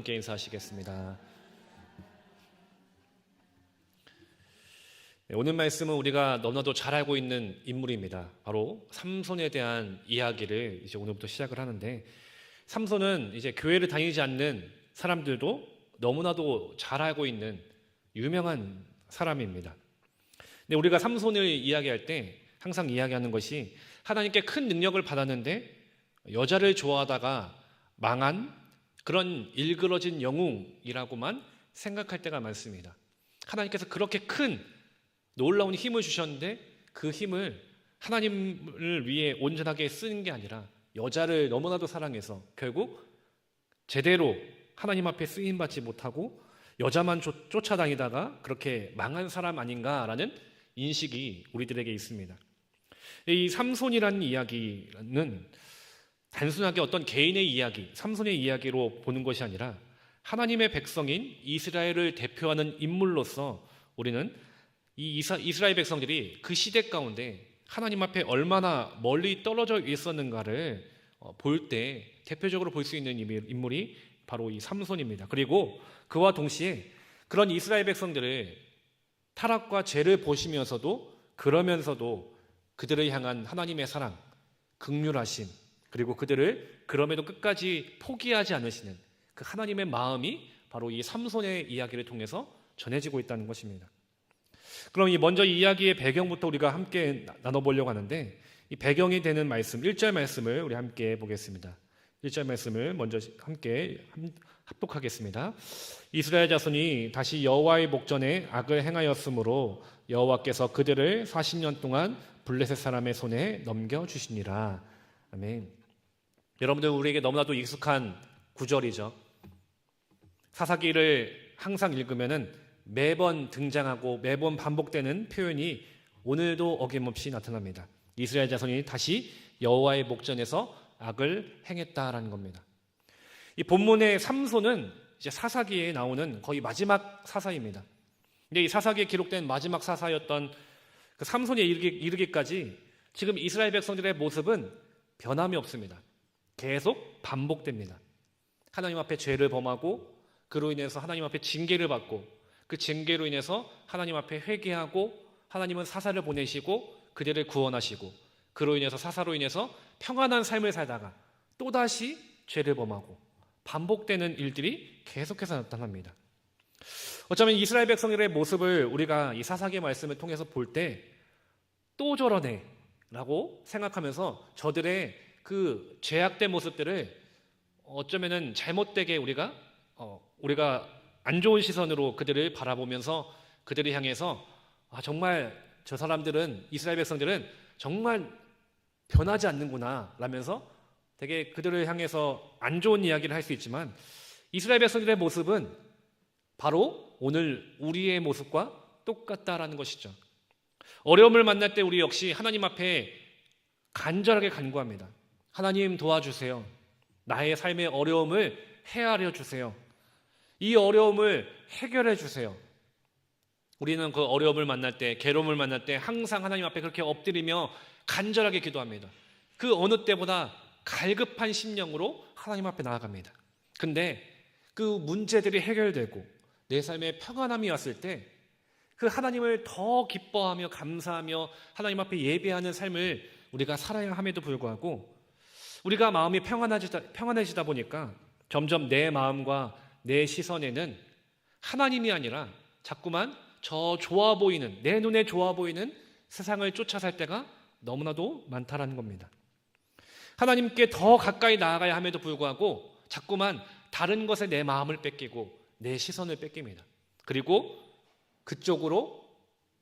함께 인사하시겠습니다. 오늘 말씀은 우리가 너무나도 잘 알고 있는 인물입니다. 바로 삼손에 대한 이야기를 이제 오늘부터 시작을 하는데, 삼손은 이제 교회를 다니지 않는 사람들도 너무나도 잘 알고 있는 유명한 사람입니다. 근데 우리가 삼손을 이야기할 때 항상 이야기하는 것이 하나님께 큰 능력을 받았는데 여자를 좋아하다가 망한 그런 일그러진 영웅이라고만 생각할 때가 많습니다. 하나님께서 그렇게 큰 놀라운 힘을 주셨는데 그 힘을 하나님을 위해 온전하게 쓰는 게 아니라 여자를 너무나도 사랑해서 결국 제대로 하나님 앞에 쓰임받지 못하고 여자만 쫓아다니다가 그렇게 망한 사람 아닌가라는 인식이 우리들에게 있습니다. 이 삼손이라는 이야기는 단순하게 어떤 개인의 이야기, 삼손의 이야기로 보는 것이 아니라 하나님의 백성인 이스라엘을 대표하는 인물로서 우리는 이 이스라엘 백성들이 그 시대 가운데 하나님 앞에 얼마나 멀리 떨어져 있었는가를 볼 때 대표적으로 볼 수 있는 인물이 바로 이 삼손입니다. 그리고 그와 동시에 그런 이스라엘 백성들을 타락과 죄를 보시면서도 그러면서도 그들을 향한 하나님의 사랑, 긍휼하심, 그리고 그들을 그럼에도 끝까지 포기하지 않으시는 그 하나님의 마음이 바로 이 삼손의 이야기를 통해서 전해지고 있다는 것입니다. 그럼 먼저 이 이야기의 배경부터 우리가 함께 나눠보려고 하는데, 이 배경이 되는 말씀, 1절 말씀을 우리 함께 보겠습니다. 1절 말씀을 먼저 함께 합독하겠습니다. 이스라엘 자손이 다시 여호와의 목전에 악을 행하였으므로 여호와께서 그들을 40년 동안 블레셋 사람의 손에 넘겨주시니라. 아멘. 여러분들, 우리에게 너무나도 익숙한 구절이죠. 사사기를 항상 읽으면은 매번 등장하고 매번 반복되는 표현이 오늘도 어김없이 나타납니다. 이스라엘 자손이 다시 여호와의 목전에서 악을 행했다라는 겁니다. 이 본문의 삼손은 이제 사사기에 나오는 거의 마지막 사사입니다. 근데 이 사사기에 기록된 마지막 사사였던 그 삼손에 이르기까지 지금 이스라엘 백성들의 모습은 변함이 없습니다. 계속 반복됩니다. 하나님 앞에 죄를 범하고 그로 인해서 하나님 앞에 징계를 받고 그 징계로 인해서 하나님 앞에 회개하고 하나님은 사사를 보내시고 그들을 구원하시고 그로 인해서 사사로 인해서 평안한 삶을 살다가 또다시 죄를 범하고 반복되는 일들이 계속해서 나타납니다. 어쩌면 이스라엘 백성들의 모습을 우리가 이 사사기의 말씀을 통해서 볼 때 또 저러네 라고 생각하면서 저들의 그 죄악된 모습들을 어쩌면은 잘못되게 우리가 안 좋은 시선으로 그들을 바라보면서 그들을 향해서 정말 저 사람들은, 이스라엘 백성들은 정말 변하지 않는구나 라면서 되게 그들을 향해서 안 좋은 이야기를 할 수 있지만, 이스라엘 백성들의 모습은 바로 오늘 우리의 모습과 똑같다라는 것이죠. 어려움을 만날 때 우리 역시 하나님 앞에 간절하게 간구합니다. 하나님 도와주세요. 나의 삶의 어려움을 헤아려 주세요. 이 어려움을 해결해 주세요. 우리는 그 어려움을 만날 때, 괴로움을 만날 때 항상 하나님 앞에 그렇게 엎드리며 간절하게 기도합니다. 그 어느 때보다 갈급한 심령으로 하나님 앞에 나아갑니다. 근데 그 문제들이 해결되고 내 삶에 평안함이 왔을 때 그 하나님을 더 기뻐하며 감사하며 하나님 앞에 예배하는 삶을 우리가 살아야 함에도 불구하고 우리가 마음이 평안해지다 보니까 점점 내 마음과 내 시선에는 하나님이 아니라 자꾸만 저 좋아 보이는, 내 눈에 좋아 보이는 세상을 쫓아 살 때가 너무나도 많다라는 겁니다. 하나님께 더 가까이 나아가야 함에도 불구하고 자꾸만 다른 것에 내 마음을 뺏기고 내 시선을 뺏깁니다. 그리고 그쪽으로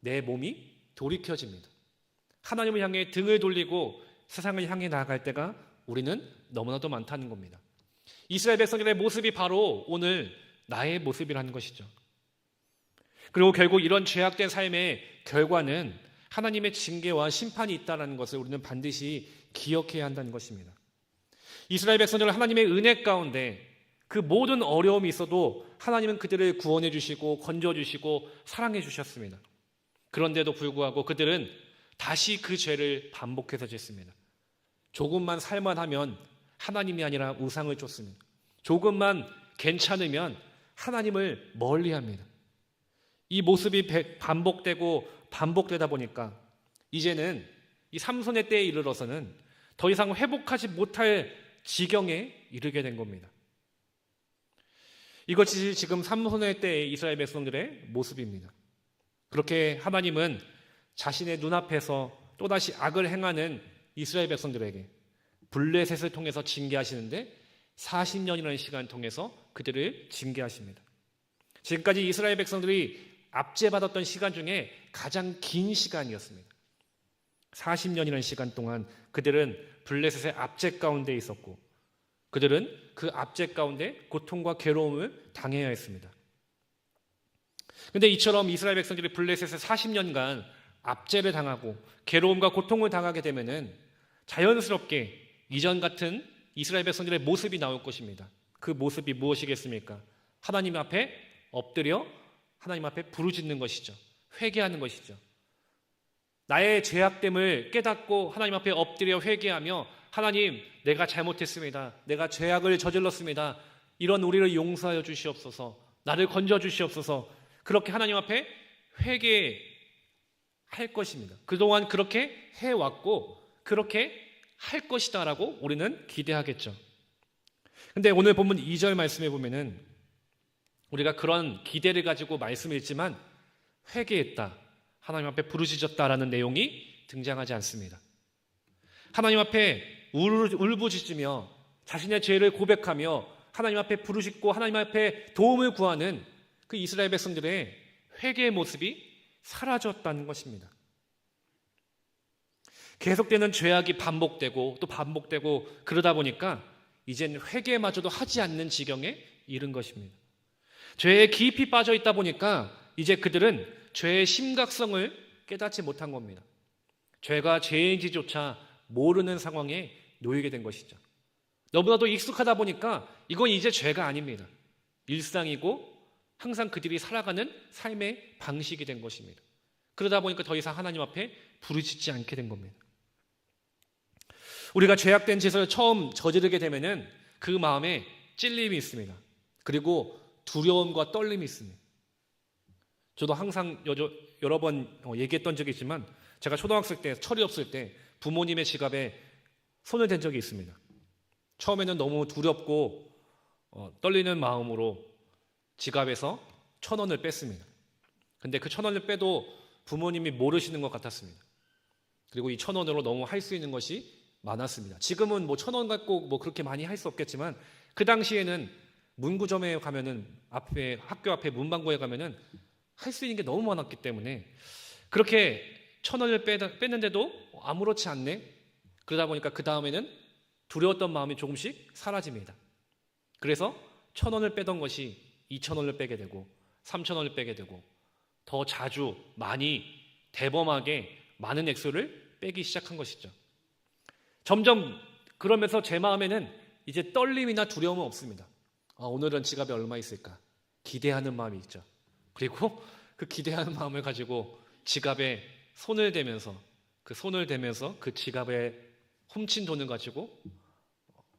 내 몸이 돌이켜집니다. 하나님을 향해 등을 돌리고 세상을 향해 나아갈 때가 우리는 너무나도 많다는 겁니다. 이스라엘 백성들의 모습이 바로 오늘 나의 모습이라는 것이죠. 그리고 결국 이런 죄악된 삶의 결과는 하나님의 징계와 심판이 있다는 것을 우리는 반드시 기억해야 한다는 것입니다. 이스라엘 백성들은 하나님의 은혜 가운데 그 모든 어려움이 있어도 하나님은 그들을 구원해 주시고 건져 주시고 사랑해 주셨습니다. 그런데도 불구하고 그들은 다시 그 죄를 반복해서 짓습니다. 조금만 살만하면 하나님이 아니라 우상을 쫓습니다. 조금만 괜찮으면 하나님을 멀리합니다. 이 모습이 반복되고 반복되다 보니까 이제는 이 삼손의 때에 이르러서는 더 이상 회복하지 못할 지경에 이르게 된 겁니다. 이것이 지금 삼손의 때의 이스라엘 백성들의 모습입니다. 그렇게 하나님은 자신의 눈앞에서 또다시 악을 행하는 이스라엘 백성들에게 블레셋을 통해서 징계하시는데 40년이라는 시간을 통해서 그들을 징계하십니다. 지금까지 이스라엘 백성들이 압제받았던 시간 중에 가장 긴 시간이었습니다. 40년이라는 시간 동안 그들은 블레셋의 압제 가운데 있었고 그들은 그 압제 가운데 고통과 괴로움을 당해야 했습니다. 그런데 이처럼 이스라엘 백성들이 블레셋에 40년간 압제를 당하고 괴로움과 고통을 당하게 되면은 자연스럽게 이전 같은 이스라엘 백성들의 모습이 나올 것입니다. 그 모습이 무엇이겠습니까? 하나님 앞에 엎드려 하나님 앞에 부르짖는 것이죠. 회개하는 것이죠. 나의 죄악됨을 깨닫고 하나님 앞에 엎드려 회개하며 하나님, 내가 잘못했습니다. 내가 죄악을 저질렀습니다. 이런 우리를 용서하여 주시옵소서. 나를 건져 주시옵소서. 그렇게 하나님 앞에 회개할 것입니다. 그동안 그렇게 해왔고 그렇게 할 것이다라고 우리는 기대하겠죠. 근데 오늘 본문 2절 말씀에 보면은 우리가 그런 기대를 가지고 말씀을 읽지만 회개했다, 하나님 앞에 부르짖었다라는 내용이 등장하지 않습니다. 하나님 앞에 울부짖으며 자신의 죄를 고백하며 하나님 앞에 부르짖고 하나님 앞에 도움을 구하는 그 이스라엘 백성들의 회개의 모습이 사라졌다는 것입니다. 계속되는 죄악이 반복되고 또 반복되고 그러다 보니까 이젠 회개마저도 하지 않는 지경에 이른 것입니다. 죄에 깊이 빠져 있다 보니까 이제 그들은 죄의 심각성을 깨닫지 못한 겁니다. 죄가 죄인지조차 모르는 상황에 놓이게 된 것이죠. 너무나도 익숙하다 보니까 이건 이제 죄가 아닙니다. 일상이고 항상 그들이 살아가는 삶의 방식이 된 것입니다. 그러다 보니까 더 이상 하나님 앞에 부르짖지 않게 된 겁니다. 우리가 죄악된 짓을 처음 저지르게 되면은 그 마음에 찔림이 있습니다. 그리고 두려움과 떨림이 있습니다. 저도 항상 여러 번 얘기했던 적이 있지만 제가 초등학생 때 철이 없을 때 부모님의 지갑에 손을 댄 적이 있습니다. 처음에는 너무 두렵고 떨리는 마음으로 지갑에서 1,000원을 뺐습니다. 근데 그 1,000원을 빼도 부모님이 모르시는 것 같았습니다. 그리고 이 1,000원으로 너무 할 수 있는 것이 많았습니다. 지금은 1,000원 갖고 그렇게 많이 할 수 없겠지만 그 당시에는 문구점에 가면은 학교 앞에 문방구에 가면은 할 수 있는 게 너무 많았기 때문에 그렇게 1,000원을 뺐는데도 아무렇지 않네. 그러다 보니까 그 다음에는 두려웠던 마음이 조금씩 사라집니다. 그래서 1,000원을 빼던 것이 2,000원을 빼게 되고 3,000원을 빼게 되고 더 자주 많이 대범하게 많은 액수를 빼기 시작한 것이죠. 점점 그러면서 제 마음에는 이제 떨림이나 두려움은 없습니다. 오늘은 지갑에 얼마 있을까? 기대하는 마음이 있죠. 그리고 그 기대하는 마음을 가지고 지갑에 손을 대면서 그 지갑에 훔친 돈을 가지고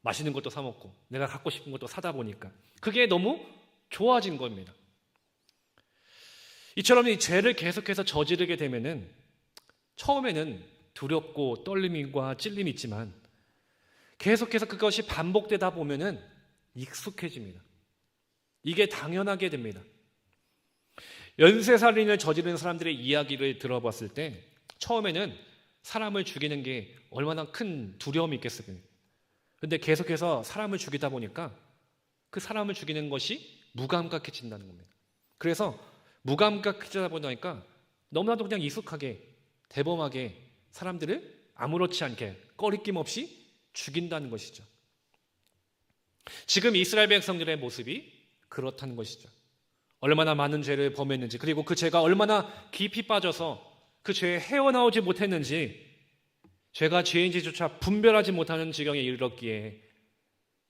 맛있는 것도 사 먹고 내가 갖고 싶은 것도 사다 보니까 그게 너무 좋아진 겁니다. 이처럼 이 죄를 계속해서 저지르게 되면은 처음에는 두렵고 떨림과 찔림이 있지만 계속해서 그것이 반복되다 보면은 익숙해집니다. 이게 당연하게 됩니다. 연쇄살인을 저지른 사람들의 이야기를 들어봤을 때 처음에는 사람을 죽이는 게 얼마나 큰 두려움이 있겠습니까? 그런데 계속해서 사람을 죽이다 보니까 그 사람을 죽이는 것이 무감각해진다는 겁니다. 그래서 무감각해지다 보니까 너무나도 그냥 익숙하게 대범하게 사람들을 아무렇지 않게 꺼리낌 없이 죽인다는 것이죠. 지금 이스라엘 백성들의 모습이 그렇다는 것이죠. 얼마나 많은 죄를 범했는지 그리고 그 죄가 얼마나 깊이 빠져서 그 죄에 헤어나오지 못했는지 죄가 죄인지조차 분별하지 못하는 지경에 이르렀기에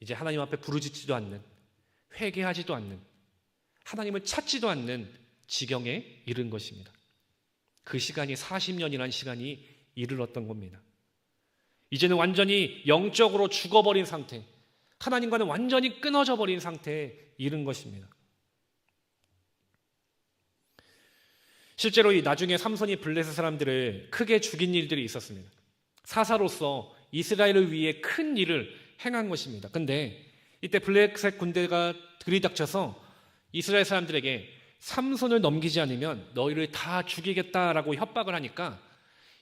이제 하나님 앞에 부르짖지도 않는 회개하지도 않는 하나님을 찾지도 않는 지경에 이른 것입니다. 그 시간이 40년이라는 시간이 이르렀던 겁니다. 이제는 완전히 영적으로 죽어버린 상태, 하나님과는 완전히 끊어져 버린 상태에 이른 것입니다. 실제로 이 나중에 삼손이 블레셋 사람들을 크게 죽인 일들이 있었습니다. 사사로서 이스라엘을 위해 큰 일을 행한 것입니다. 근데 이때 블레셋 군대가 들이닥쳐서 이스라엘 사람들에게 삼손을 넘기지 않으면 너희를 다 죽이겠다라고 협박을 하니까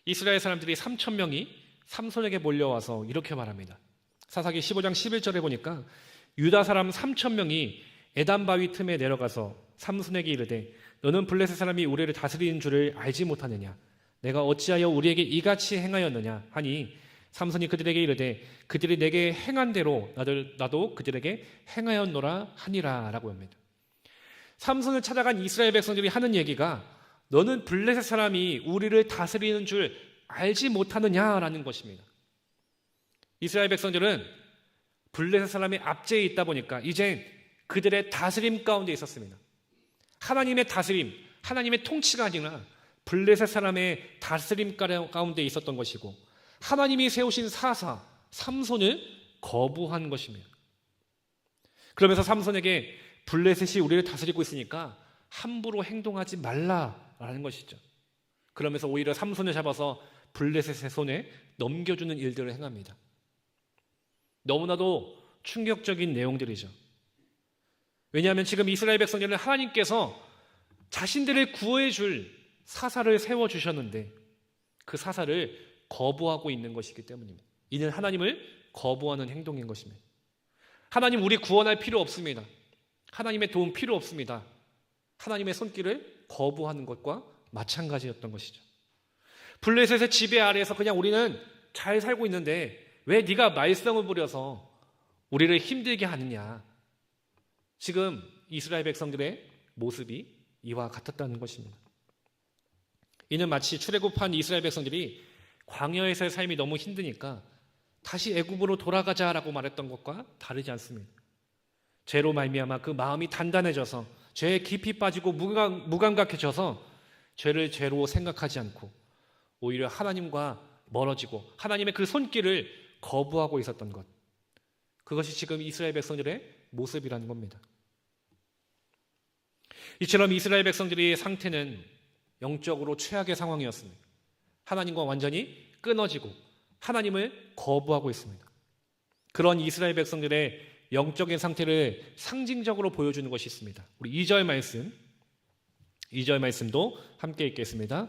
이스라엘 사람들이 3천 명이 삼손에게 몰려와서 이렇게 말합니다. 사사기 15장 11절에 보니까 유다 사람 3천 명이 에단 바위 틈에 내려가서 삼손에게 이르되 너는 블레셋 사람이 우리를 다스리는 줄을 알지 못하느냐? 내가 어찌하여 우리에게 이같이 행하였느냐? 하니 삼손이 그들에게 이르되 그들이 내게 행한 대로 나도 그들에게 행하였노라 하니라 라고 합니다. 삼손을 찾아간 이스라엘 백성들이 하는 얘기가 너는 블레셋 사람이 우리를 다스리는 줄 알지 못하느냐라는 것입니다. 이스라엘 백성들은 블레셋 사람의 압제에 있다 보니까 이제 그들의 다스림 가운데 있었습니다. 하나님의 다스림, 하나님의 통치가 아니라 블레셋 사람의 다스림 가운데 있었던 것이고 하나님이 세우신 사사 삼손을 거부한 것입니다. 그러면서 삼손에게 블레셋이 우리를 다스리고 있으니까 함부로 행동하지 말라라는 것이죠. 그러면서 오히려 삼손을 잡아서 블레셋의 손에 넘겨주는 일들을 행합니다. 너무나도 충격적인 내용들이죠. 왜냐하면 지금 이스라엘 백성들은 하나님께서 자신들을 구해 줄 사사를 세워주셨는데 그 사사를 거부하고 있는 것이기 때문입니다. 이는 하나님을 거부하는 행동인 것입니다. 하나님 우리 구원할 필요 없습니다. 하나님의 도움 필요 없습니다. 하나님의 손길을 거부하는 것과 마찬가지였던 것이죠. 블레셋의 지배 아래에서 그냥 우리는 잘 살고 있는데 왜 네가 말썽을 부려서 우리를 힘들게 하느냐. 지금 이스라엘 백성들의 모습이 이와 같았다는 것입니다. 이는 마치 출애굽한 이스라엘 백성들이 광야에서의 삶이 너무 힘드니까 다시 애굽으로 돌아가자라고 말했던 것과 다르지 않습니다. 죄로 말미암아 그 마음이 단단해져서 죄에 깊이 빠지고 무감각해져서 죄를 죄로 생각하지 않고 오히려 하나님과 멀어지고 하나님의 그 손길을 거부하고 있었던 것, 그것이 지금 이스라엘 백성들의 모습이라는 겁니다. 이처럼 이스라엘 백성들의 상태는 영적으로 최악의 상황이었습니다. 하나님과 완전히 끊어지고 하나님을 거부하고 있습니다. 그런 이스라엘 백성들의 영적인 상태를 상징적으로 보여주는 것이 있습니다. 우리 2절 말씀도 함께 읽겠습니다.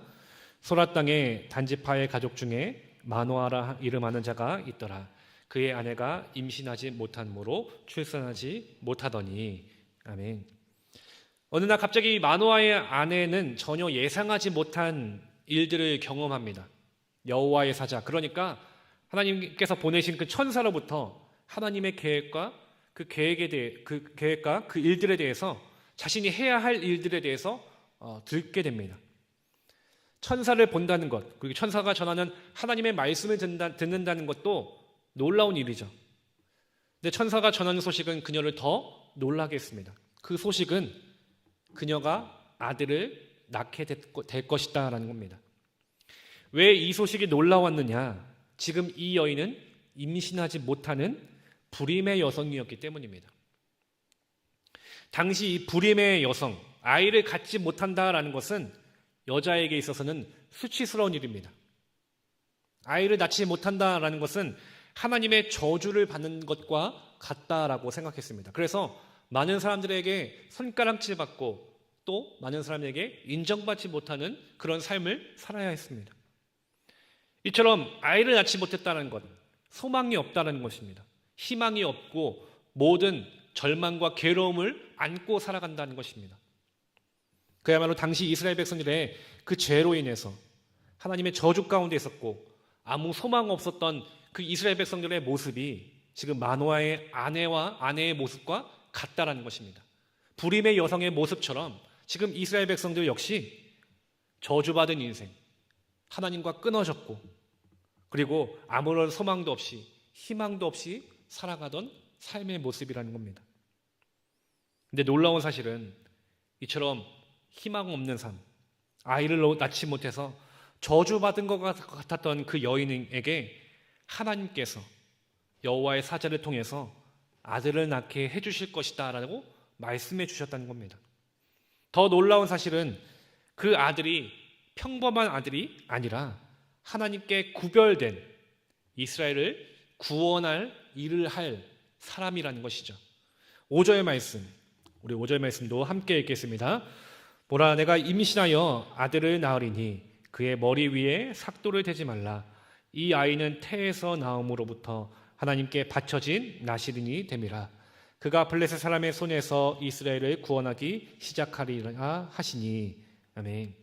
소라 땅에 단지파의 가족 중에 마노아라 이름하는 자가 있더라. 그의 아내가 임신하지 못한모로 출산하지 못하더니. 아멘. 어느 날 갑자기 마노아의 아내는 전혀 예상하지 못한 일들을 경험합니다. 여호와의 사자, 그러니까 하나님께서 보내신 그 천사로부터 하나님의 계획과 그 계획과 그 일들에 대해서 자신이 해야 할 일들에 대해서 듣게 됩니다. 천사를 본다는 것, 그리고 천사가 전하는 하나님의 말씀을 듣는다는 것도 놀라운 일이죠. 근데 천사가 전하는 소식은 그녀를 더 놀라게 했습니다. 그 소식은 그녀가 아들을 낳게 될 것이다라는 겁니다. 왜 이 소식이 놀라웠느냐? 지금 이 여인은 임신하지 못하는 불임의 여성이었기 때문입니다. 당시 이 불임의 여성, 아이를 갖지 못한다라는 것은 여자에게 있어서는 수치스러운 일입니다. 아이를 낳지 못한다라는 것은 하나님의 저주를 받는 것과 같다라고 생각했습니다. 그래서 많은 사람들에게 손가락질 받고 또 많은 사람에게 인정받지 못하는 그런 삶을 살아야 했습니다. 이처럼 아이를 낳지 못했다는 것, 소망이 없다는 것입니다. 희망이 없고 모든 절망과 괴로움을 안고 살아간다는 것입니다. 그야말로 당시 이스라엘 백성들의 그 죄로 인해서 하나님의 저주 가운데 있었고 아무 소망 없었던 그 이스라엘 백성들의 모습이 지금 마노아의 아내의 모습과 같다라는 것입니다. 불임의 여성의 모습처럼 지금 이스라엘 백성들 역시 저주받은 인생, 하나님과 끊어졌고 그리고 아무런 소망도 없이 희망도 없이 살아가던 삶의 모습이라는 겁니다. 근데 놀라운 사실은 이처럼 희망 없는 삶, 아이를 낳지 못해서 저주받은 것 같았던 그 여인에게 하나님께서 여호와의 사자를 통해서 아들을 낳게 해주실 것이다 라고 말씀해 주셨다는 겁니다. 더 놀라운 사실은 그 아들이 평범한 아들이 아니라 하나님께 구별된 이스라엘을 구원할 일을 할 사람이라는 것이죠. 5절 말씀, 우리 5절 말씀도 함께 읽겠습니다. 보라, 내가 임신하여 아들을 낳으리니 그의 머리 위에 삭도를 대지 말라. 이 아이는 태에서 나옴으로부터 하나님께 바쳐진 나실인이 됨이라. 그가 블레셋 사람의 손에서 이스라엘을 구원하기 시작하리라 하시니. 아멘.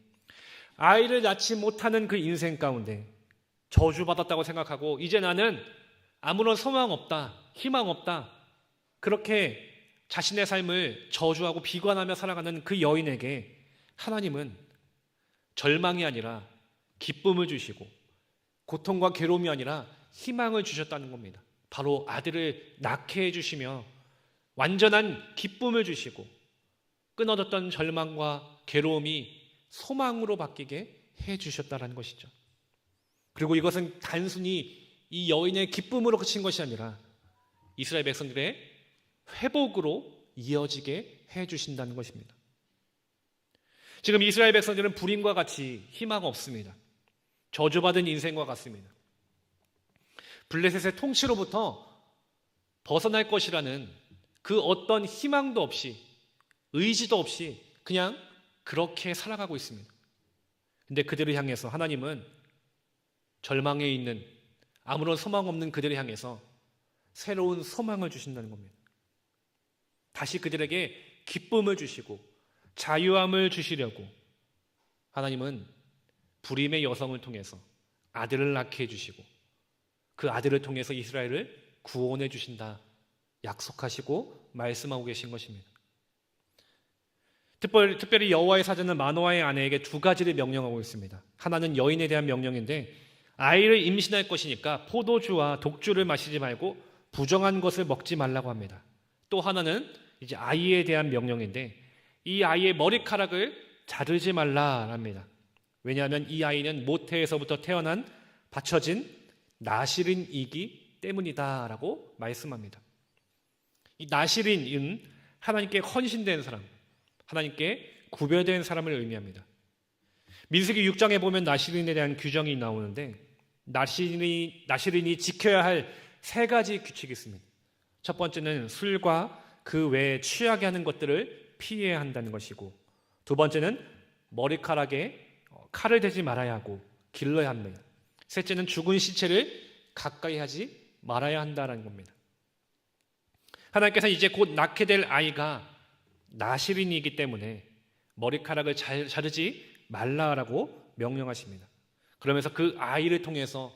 아이를 낳지 못하는 그 인생 가운데 저주받았다고 생각하고 이제 나는 아무런 소망 없다, 희망 없다, 그렇게 자신의 삶을 저주하고 비관하며 살아가는 그 여인에게 하나님은 절망이 아니라 기쁨을 주시고 고통과 괴로움이 아니라 희망을 주셨다는 겁니다. 바로 아들을 낳게 해주시며 완전한 기쁨을 주시고 끊어졌던 절망과 괴로움이 소망으로 바뀌게 해주셨다는 것이죠. 그리고 이것은 단순히 이 여인의 기쁨으로 그친 것이 아니라 이스라엘 백성들의 회복으로 이어지게 해주신다는 것입니다. 지금 이스라엘 백성들은 불임과 같이 희망 없습니다. 저주받은 인생과 같습니다. 블레셋의 통치로부터 벗어날 것이라는 그 어떤 희망도 없이 의지도 없이 그냥 그렇게 살아가고 있습니다. 근데 그들을 향해서 하나님은 절망에 있는 아무런 소망 없는 그들을 향해서 새로운 소망을 주신다는 겁니다. 다시 그들에게 기쁨을 주시고 자유함을 주시려고 하나님은 불임의 여성을 통해서 아들을 낳게 해주시고 그 아들을 통해서 이스라엘을 구원해 주신다 약속하시고 말씀하고 계신 것입니다. 특별히 여호와의 사자는 마노아의 아내에게 두 가지를 명령하고 있습니다. 하나는 여인에 대한 명령인데 아이를 임신할 것이니까 포도주와 독주를 마시지 말고 부정한 것을 먹지 말라고 합니다. 또 하나는 이제 아이에 대한 명령인데 이 아이의 머리카락을 자르지 말라랍니다. 왜냐하면 이 아이는 모태에서부터 태어난 받쳐진 나실인이기 때문이다라고 말씀합니다. 이 나실인은 하나님께 헌신된 사람, 하나님께 구별된 사람을 의미합니다. 민수기 6장에 보면 나실인에 대한 규정이 나오는데 나실인이 지켜야 할 세 가지 규칙이 있습니다. 첫 번째는 술과 그 외에 취하게 하는 것들을 피해야 한다는 것이고, 두 번째는 머리카락에 칼을 대지 말아야 하고 길러야 합니다. 셋째는 죽은 시체를 가까이 하지 말아야 한다는 겁니다. 하나님께서 이제 곧 낳게 될 아이가 나실인이기 때문에 머리카락을 자르지 말라라고 명령하십니다. 그러면서 그 아이를 통해서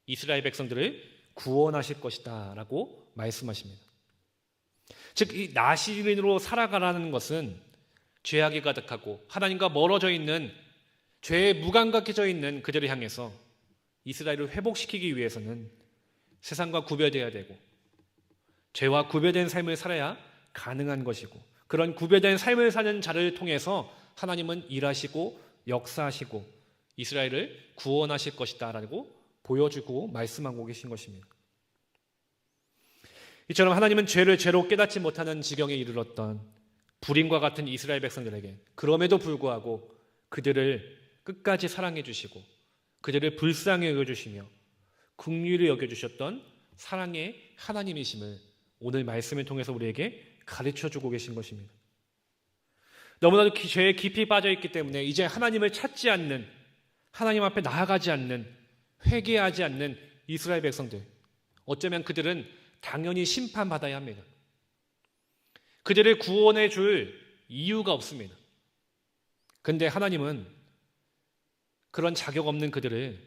이스라엘 백성들을 구원하실 것이다 라고 말씀하십니다. 즉, 이 나실인으로 살아가라는 것은 죄악이 가득하고 하나님과 멀어져 있는 죄에 무감각해져 있는 그들을 향해서 이스라엘을 회복시키기 위해서는 세상과 구별되어야 되고 죄와 구별된 삶을 살아야 가능한 것이고, 그런 구별된 삶을 사는 자를 통해서 하나님은 일하시고 역사하시고 이스라엘을 구원하실 것이다 라고 보여주고 말씀하고 계신 것입니다. 이처럼 하나님은 죄를 죄로 깨닫지 못하는 지경에 이르렀던 불임과 같은 이스라엘 백성들에게 그럼에도 불구하고 그들을 끝까지 사랑해 주시고 그들을 불쌍히 여겨주시며 긍휼히 여겨주셨던 사랑의 하나님이심을 오늘 말씀을 통해서 우리에게 가르쳐주고 계신 것입니다. 너무나도 죄에 깊이 빠져있기 때문에 이제 하나님을 찾지 않는, 하나님 앞에 나아가지 않는, 회개하지 않는 이스라엘 백성들, 어쩌면 그들은 당연히 심판받아야 합니다. 그들을 구원해 줄 이유가 없습니다. 그런데 하나님은 그런 자격 없는 그들을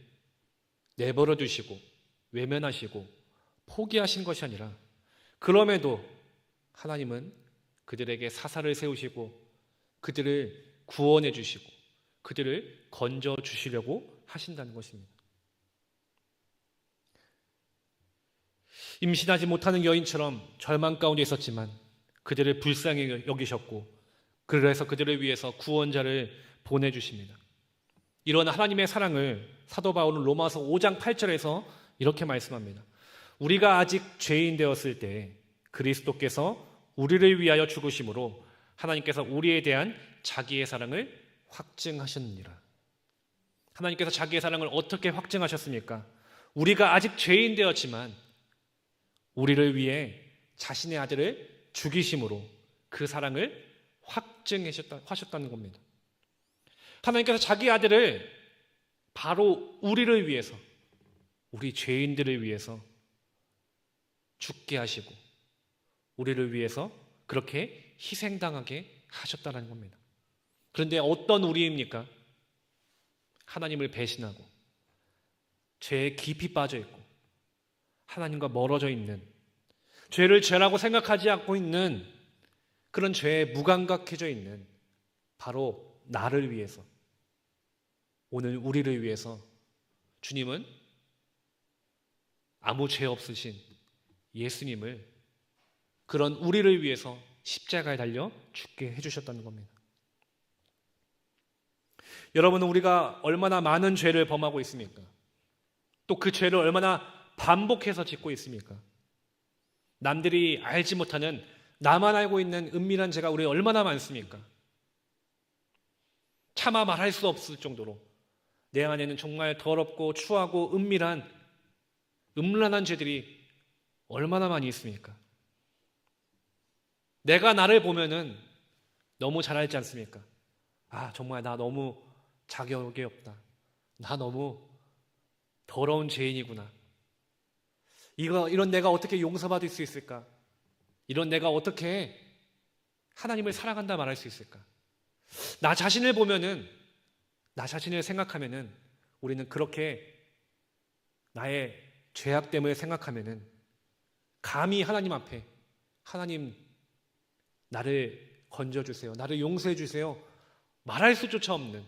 내버려 두시고 외면하시고 포기하신 것이 아니라 그럼에도 하나님은 그들에게 사사를 세우시고 그들을 구원해 주시고 그들을 건져 주시려고 하신다는 것입니다. 임신하지 못하는 여인처럼 절망 가운데 있었지만 그들을 불쌍히 여기셨고 그래서 그들을 위해서 구원자를 보내주십니다. 이런 하나님의 사랑을 사도 바울은 로마서 5장 8절에서 이렇게 말씀합니다. 우리가 아직 죄인 되었을 때 그리스도께서 우리를 위하여 죽으심으로 하나님께서 우리에 대한 자기의 사랑을 확증하셨느니라. 하나님께서 자기의 사랑을 어떻게 확증하셨습니까? 우리가 아직 죄인 되었지만 우리를 위해 자신의 아들을 죽이심으로 그 사랑을 확증하셨다는 겁니다. 하나님께서 자기 아들을 바로 우리를 위해서, 우리 죄인들을 위해서 죽게 하시고 우리를 위해서 그렇게 희생당하게 하셨다는 겁니다. 그런데 어떤 우리입니까? 하나님을 배신하고 죄에 깊이 빠져 있고 하나님과 멀어져 있는, 죄를 죄라고 생각하지 않고 있는 그런 죄에 무감각해져 있는 바로 나를 위해서, 오늘 우리를 위해서 주님은 아무 죄 없으신 예수님을 그런 우리를 위해서 십자가에 달려 죽게 해주셨다는 겁니다. 여러분은 우리가 얼마나 많은 죄를 범하고 있습니까? 또 그 죄를 얼마나 반복해서 짓고 있습니까? 남들이 알지 못하는, 나만 알고 있는 은밀한 죄가 우리에 얼마나 많습니까? 차마 말할 수 없을 정도로 내 안에는 정말 더럽고 추하고 음란한 죄들이 얼마나 많이 있습니까? 내가 나를 보면은 너무 잘 알지 않습니까? 아, 정말 나 너무 자격이 없다. 나 너무 더러운 죄인이구나. 이런 내가 어떻게 용서받을 수 있을까? 이런 내가 어떻게 하나님을 사랑한다 말할 수 있을까? 나 자신을 보면은, 나 자신을 생각하면은, 우리는 그렇게 나의 죄악됨을 생각하면은 감히 하나님 앞에, 하나님 나를 건져주세요, 나를 용서해주세요 말할 수조차 없는,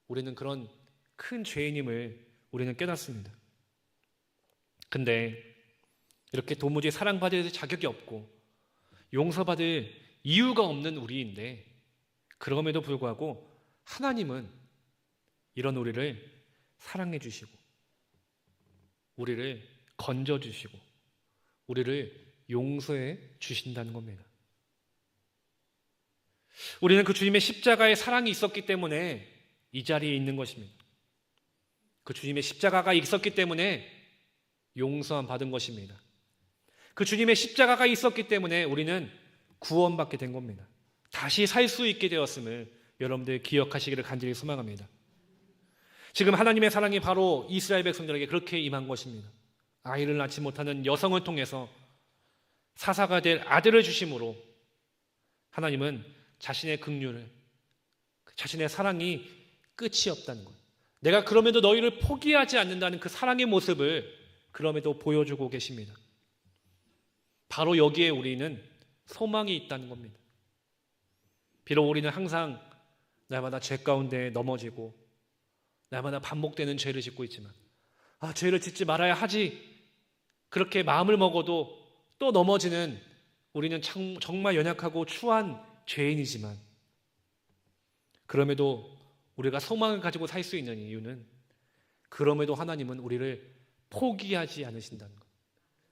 우리는 그런 큰 죄인임을 우리는 깨닫습니다. 근데 이렇게 도무지 사랑받을 자격이 없고 용서받을 이유가 없는 우리인데, 그럼에도 불구하고 하나님은 이런 우리를 사랑해 주시고 우리를 건져 주시고 우리를 용서해 주신다는 겁니다. 우리는 그 주님의 십자가의 사랑이 있었기 때문에 이 자리에 있는 것입니다. 그 주님의 십자가가 있었기 때문에 용서함 받은 것입니다. 그 주님의 십자가가 있었기 때문에 우리는 구원받게 된 겁니다. 다시 살 수 있게 되었음을 여러분들 기억하시기를 간절히 소망합니다. 지금 하나님의 사랑이 바로 이스라엘 백성들에게 그렇게 임한 것입니다. 아이를 낳지 못하는 여성을 통해서 사사가 될 아들을 주심으로 하나님은 자신의 긍휼을, 자신의 사랑이 끝이 없다는 것, 내가 그럼에도 너희를 포기하지 않는다는 그 사랑의 모습을 그럼에도 보여주고 계십니다. 바로 여기에 우리는 소망이 있다는 겁니다. 비록 우리는 항상 날마다 죄 가운데 넘어지고 날마다 반복되는 죄를 짓고 있지만, 죄를 짓지 말아야 하지, 그렇게 마음을 먹어도 또 넘어지는 우리는 정말 연약하고 추한 죄인이지만, 그럼에도 우리가 소망을 가지고 살 수 있는 이유는 그럼에도 하나님은 우리를 포기하지 않으신다는 것,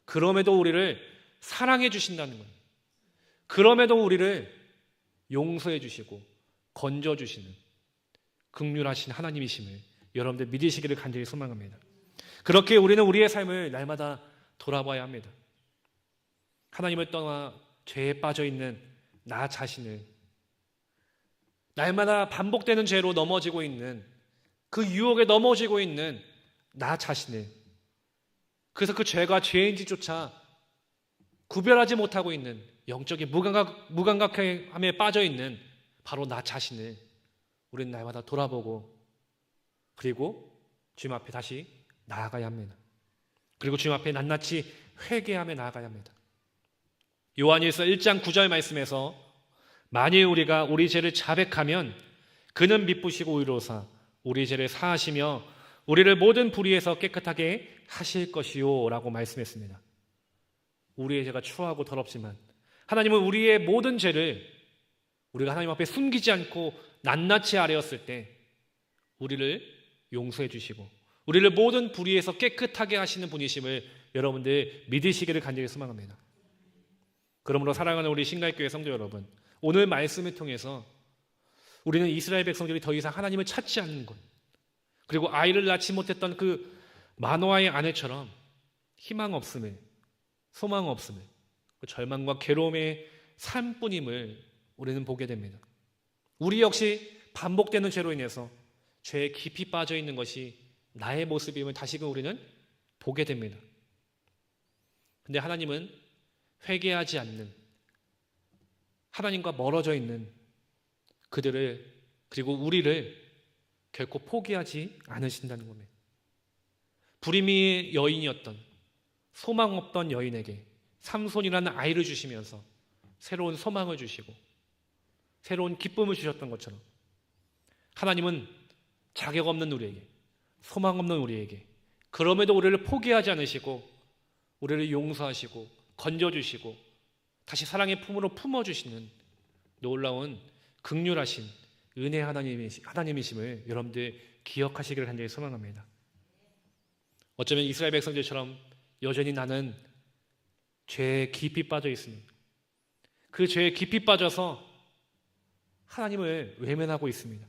그럼에도 우리를 사랑해 주신다는 것, 그럼에도 우리를 용서해 주시고 건져 주시는 긍휼하신 하나님이심을 여러분들 믿으시기를 간절히 소망합니다. 그렇게 우리는 우리의 삶을 날마다 돌아봐야 합니다. 하나님을 떠나 죄에 빠져 있는 나 자신을, 날마다 반복되는 죄로 넘어지고 있는, 그 유혹에 넘어지고 있는 나 자신을, 그래서 그 죄가 죄인지조차 구별하지 못하고 있는 영적인 무감각함에 빠져 있는 바로 나 자신을 우리는 날마다 돌아보고, 그리고 주님 앞에 다시 나아가야 합니다. 그리고 주님 앞에 낱낱이 회개하며 나아가야 합니다. 요한일서 1장 9절 말씀에서 만일 우리가 우리 죄를 자백하면 그는 미쁘시고 의로사 우리 죄를 사하시며 우리를 모든 불의에서 깨끗하게 하실 것이요 라고 말씀했습니다. 우리의 죄가 추하고 더럽지만 하나님은 우리의 모든 죄를 우리가 하나님 앞에 숨기지 않고 낱낱이 아뢰었을 때 우리를 용서해 주시고 우리를 모든 불의에서 깨끗하게 하시는 분이심을 여러분들 믿으시기를 간절히 소망합니다. 그러므로 사랑하는 우리 신갈교회 성도 여러분, 오늘 말씀을 통해서 우리는 이스라엘 백성들이 더 이상 하나님을 찾지 않는 것, 그리고 아이를 낳지 못했던 그 마노아의 아내처럼 희망 없음을, 소망 없음을, 그 절망과 괴로움의 삶뿐임을 우리는 보게 됩니다. 우리 역시 반복되는 죄로 인해서 죄에 깊이 빠져 있는 것이 나의 모습임을 다시금 우리는 보게 됩니다. 근데 하나님은 회개하지 않는, 하나님과 멀어져 있는 그들을, 그리고 우리를 결코 포기하지 않으신다는 겁니다. 불임의 여인이었던, 소망 없던 여인에게 삼손이라는 아이를 주시면서 새로운 소망을 주시고 새로운 기쁨을 주셨던 것처럼, 하나님은 자격 없는 우리에게, 소망 없는 우리에게 그럼에도 우리를 포기하지 않으시고 우리를 용서하시고 건져주시고 다시 사랑의 품으로 품어주시는 놀라운 긍휼하신 은혜 하나님이심을 여러분들 기억하시기를 간절히 소망합니다. 어쩌면 이스라엘 백성들처럼 여전히 나는 죄에 깊이 빠져 있습니다. 그 죄에 깊이 빠져서 하나님을 외면하고 있습니다.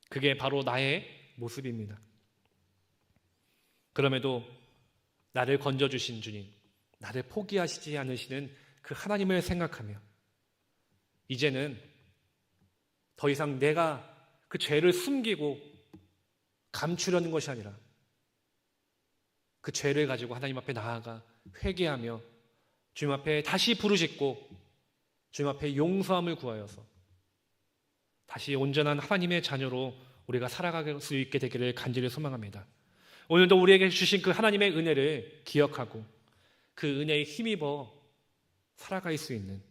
그게 바로 나의 모습입니다. 그럼에도 나를 건져주신 주님, 나를 포기하시지 않으시는 그 하나님을 생각하며 이제는 더 이상 내가 그 죄를 숨기고 감추려는 것이 아니라 그 죄를 가지고 하나님 앞에 나아가 회개하며 주님 앞에 다시 부르짖고 주님 앞에 용서함을 구하여서 다시 온전한 하나님의 자녀로 우리가 살아갈 수 있게 되기를 간절히 소망합니다. 오늘도 우리에게 주신 그 하나님의 은혜를 기억하고 그 은혜에 힘입어 살아갈 수 있는,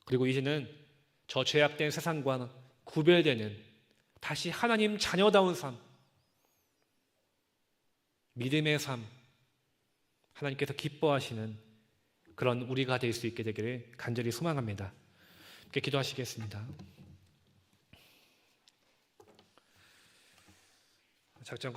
그리고 이제는 저 죄악된 세상과 구별되는 다시 하나님 자녀다운 삶, 믿음의 삶, 하나님께서 기뻐하시는 그런 우리가 될 수 있게 되기를 간절히 소망합니다. 함께 기도하시겠습니다. 작전